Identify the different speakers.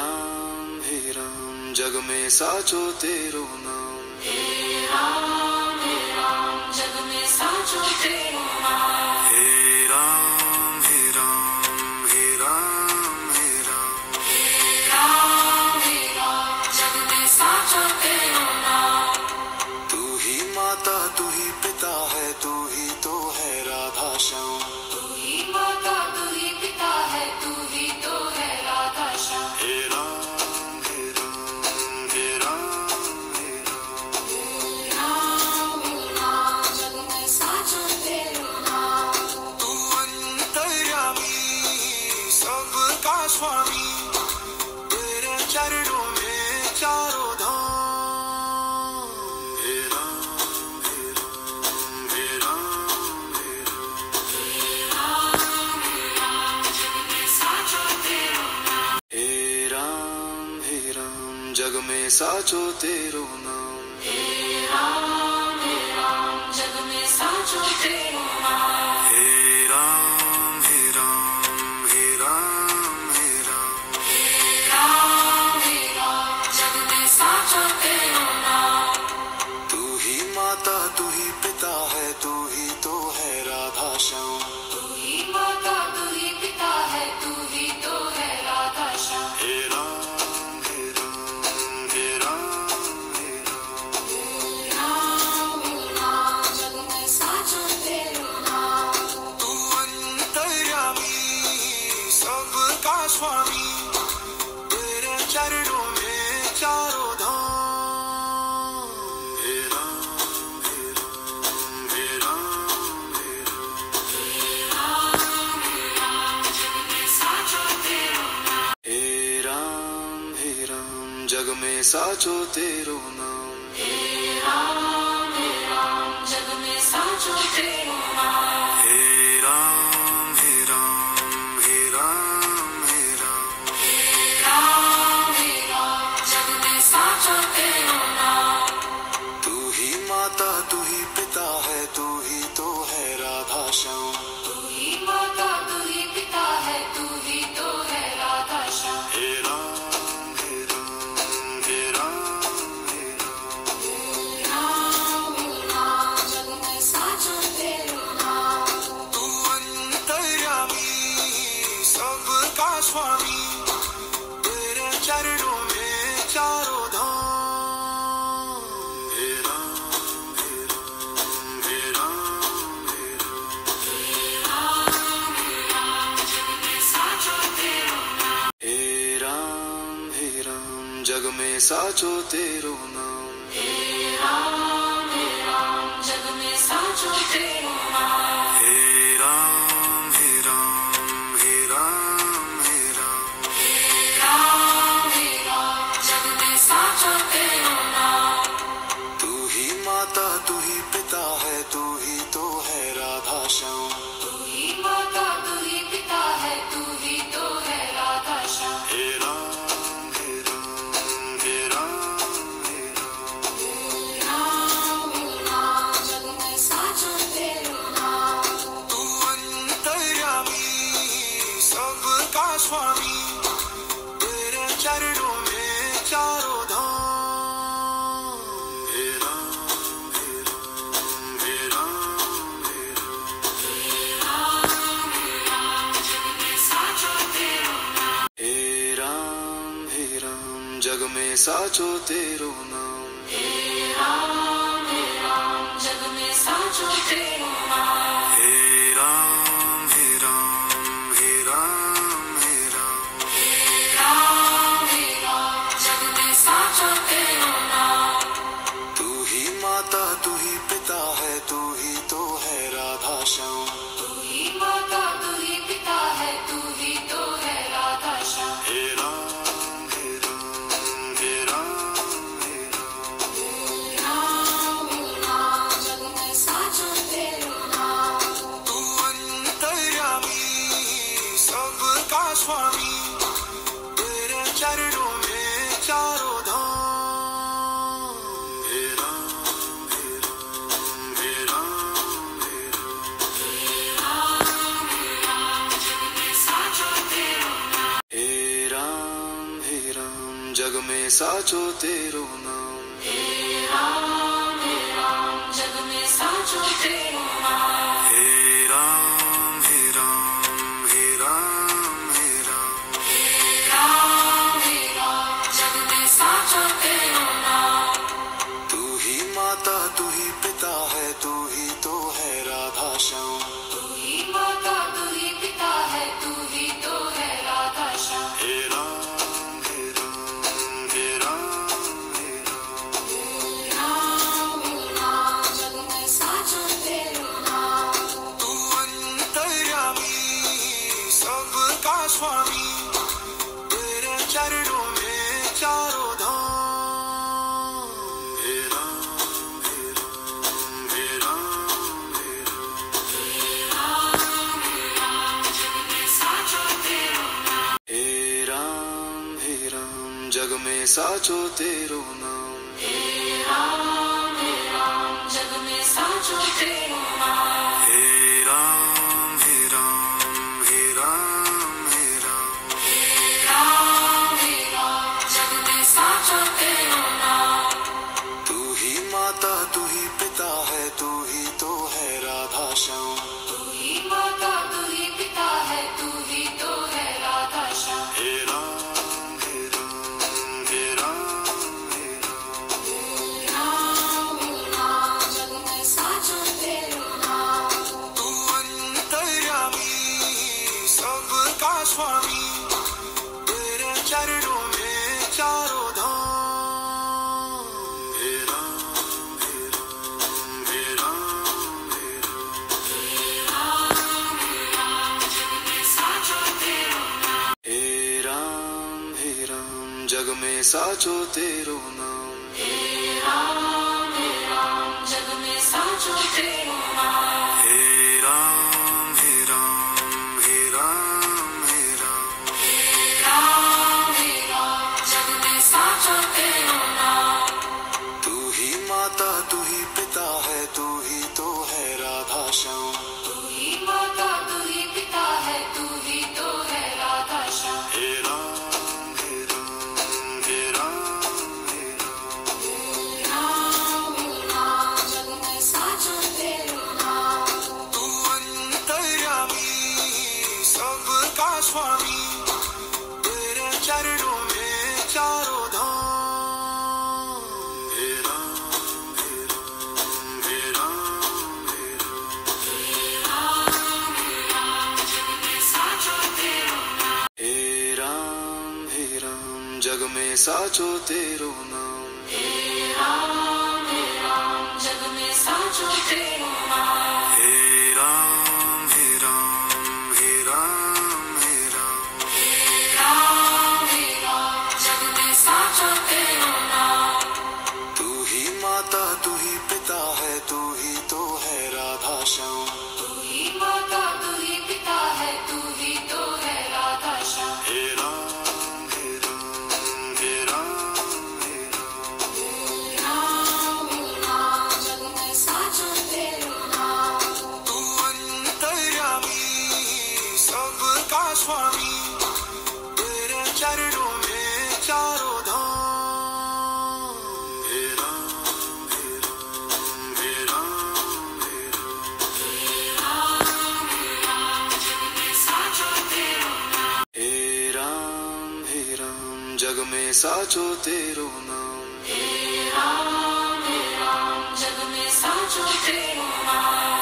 Speaker 1: हे राम जग में साचो तेरो नाम।
Speaker 2: हे राम जग में साचो तेरो नाम।
Speaker 1: हे राम हे राम हे राम हे राम।
Speaker 2: हे राम जग में साचो तेरो नाम।
Speaker 1: तू ही माता तू ही पिता है तू ही तो है राधा श्याम।
Speaker 2: तू ही माता तू ही पिता है तू ही तो है राधा श्याम।
Speaker 1: हे राम हे राम हे राम हे राम।
Speaker 2: हे राम जग में साचो तेरो नाम।
Speaker 1: तू अंतर्यामी सबका स्वामी तेरे चरणों में चारों धाम। हे राम हे राम हे राम हे राम।
Speaker 2: जग में साचो तेरो नाम।
Speaker 1: हे राम जग में साचो तेरो नाम।
Speaker 2: हे राम जग में साचो तेरो नाम।
Speaker 1: हे राम हे राम हे राम हे राम।
Speaker 2: हे राम जग में साचो तेरो नाम।
Speaker 1: तू ही माता तू ही पिता है तू ही तो है राधा श्याम।
Speaker 2: तू ही माता तू ही पिता है तू ही तो है राधा श्याम।
Speaker 1: हे राम हे राम हे राम हे राम।
Speaker 2: जग में साचो तेरो नाम।
Speaker 1: तू अंतर्यामी सबका स्वामी तेरे चरणों में चारों धाम। हे राम हे राम हे राम हे राम।
Speaker 2: जग में साचो तेरो नाम।
Speaker 1: हे राम जग में साचो तेरो नाम।
Speaker 2: हे राम जग में साचो तेरो नाम।
Speaker 1: हे राम हे राम हे राम हे राम।
Speaker 2: जग में साचो तेरो नाम।
Speaker 1: तू ही माता तू ही पिता है तू ही तो है राधा श्याम।
Speaker 2: तू ही माता तू ही पिता है तू ही तो है राधा श्याम।
Speaker 1: हे राम हे राम हे राम हे राम।
Speaker 2: जग में साचो तेरो नाम।
Speaker 1: तू अंतर्यामी सबका स्वामी तेरे चरणों में चारों धाम। हे राम हे राम हे राम हे राम।
Speaker 2: जग में साचो तेरो नाम।
Speaker 1: हे राम जग में साचो तेरो नाम।
Speaker 2: हे राम जग में साचो तेरो नाम।
Speaker 1: हे राम हे राम हे राम हे राम।
Speaker 2: जग में साचो तेरो नाम।
Speaker 1: तू ही माता तू ही पिता है तू ही तो है राधा श्याम।
Speaker 2: तू ही माता तू ही पिता है तू ही तो है राधा श्याम।
Speaker 1: हे राम हे राम हे राम हे राम।
Speaker 2: जग में साचो तेरो नाम।
Speaker 1: तू अंतर्यामी सबका स्वामी तेरे चरणों में चारों धाम। हे राम हे राम हे राम हे राम।
Speaker 2: जग में साचो तेरो नाम।
Speaker 1: हे राम जग में साचो तेरो नाम।
Speaker 2: हे राम जग में साचो तेरो नाम।
Speaker 1: हे राम हे राम हे राम हे राम।
Speaker 2: जग में साचो तेरो नाम।
Speaker 1: तू ही माता तू ही पिता है तू ही तो है राधा श्याम।
Speaker 2: तू ही माता तू ही पिता है तू ही तो है राधा श्याम।
Speaker 1: हे राम हे राम हे राम हे राम।
Speaker 2: जग में साचो तेरो नाम।
Speaker 1: तू अंतर्यामी सबका स्वामी तेरे चरणों में चारों धाम। हे राम हे राम हे राम हे राम।
Speaker 2: जग में साचो तेरो नाम।
Speaker 1: हे राम जग में साचो तेरो नाम।
Speaker 2: हे राम जग में साचो तेरो नाम।
Speaker 1: हे राम हे राम हे राम हे राम।
Speaker 2: हे राम जग में साचो तेरो नाम।
Speaker 1: तू ही माता तू ही पिता है, तू ही तो है राधा श्याम।
Speaker 2: तू ही माता तू ही पिता है, तू ही तो है राधा श्याम।
Speaker 1: हे राम हे राम हे राम हे राम।
Speaker 2: हे राम जग में साचो तेरो नाम।
Speaker 1: तू अंतर्यामी सबका स्वामी, तेरे चरणों में चारों धाम। हे राम हे राम हे राम हे राम।
Speaker 2: जग में साचो तेरो नाम।
Speaker 1: हे राम जग में साचो तेरो नाम।
Speaker 2: हे राम जग में साचो तेरो नाम।
Speaker 1: हे राम हे राम हे राम हे राम।
Speaker 2: हे राम जग में साचो तेरो नाम।
Speaker 1: तू ही माता तू ही पिता है, तू ही तो है राधा श्याम।
Speaker 2: तू ही माता तू ही पिता है, तू ही तो है राधा श्याम।
Speaker 1: हे राम हे राम हे राम हे राम।
Speaker 2: राम जग में साचो तेरो नाम।
Speaker 1: तू अंतर्यामी सबका स्वामी, तेरे चरणों में चारों धाम। हे राम हे राम हे राम हे राम।
Speaker 2: जग में साचो तेरो नाम।
Speaker 1: हे राम जग में साचो तेरो नाम।
Speaker 2: हे राम जग में साचो तेरो नाम।
Speaker 1: हे राम हे राम हे राम हे राम।
Speaker 2: राम जग में साचो तेरो नाम।
Speaker 1: तू ही माता तू ही पिता है, तू ही तो है राधा श्याम।
Speaker 2: तू ही माता तू ही पिता है, तू ही तो है राधा श्याम।
Speaker 1: हे राम हे राम हे राम हे
Speaker 2: राम जग में साचो तेरो नाम।
Speaker 1: तू अंतर्यामी सबका स्वामी, तेरे चरणों में चारों धाम। हे राम हे राम हे राम हे राम।
Speaker 2: जग में साचो तेरो नाम।
Speaker 1: हे राम जग में साचो तेरो नाम।
Speaker 2: हे राम जग में साचो तेरो नाम।
Speaker 1: हे राम हे राम हे राम हे राम।
Speaker 2: जग में साचो तेरो नाम।
Speaker 1: तू ही माता तू ही पिता है, तू ही तो है राधा श्याम।
Speaker 2: तू ही माता तू ही पिता है, तू ही तो है राधा श्याम।
Speaker 1: हे राम हे राम हे राम हे
Speaker 2: राम जग में साचो तेरो नाम।
Speaker 1: तू अंतर्यामी सबका स्वामी, तेरे चरणों में चारों धाम। हे राम हे राम हे राम हे राम।
Speaker 2: जग में साचो तेरो नाम।
Speaker 1: हे राम जग में साचो तेरो नाम।
Speaker 2: हे राम जग में साचो तेरो नाम।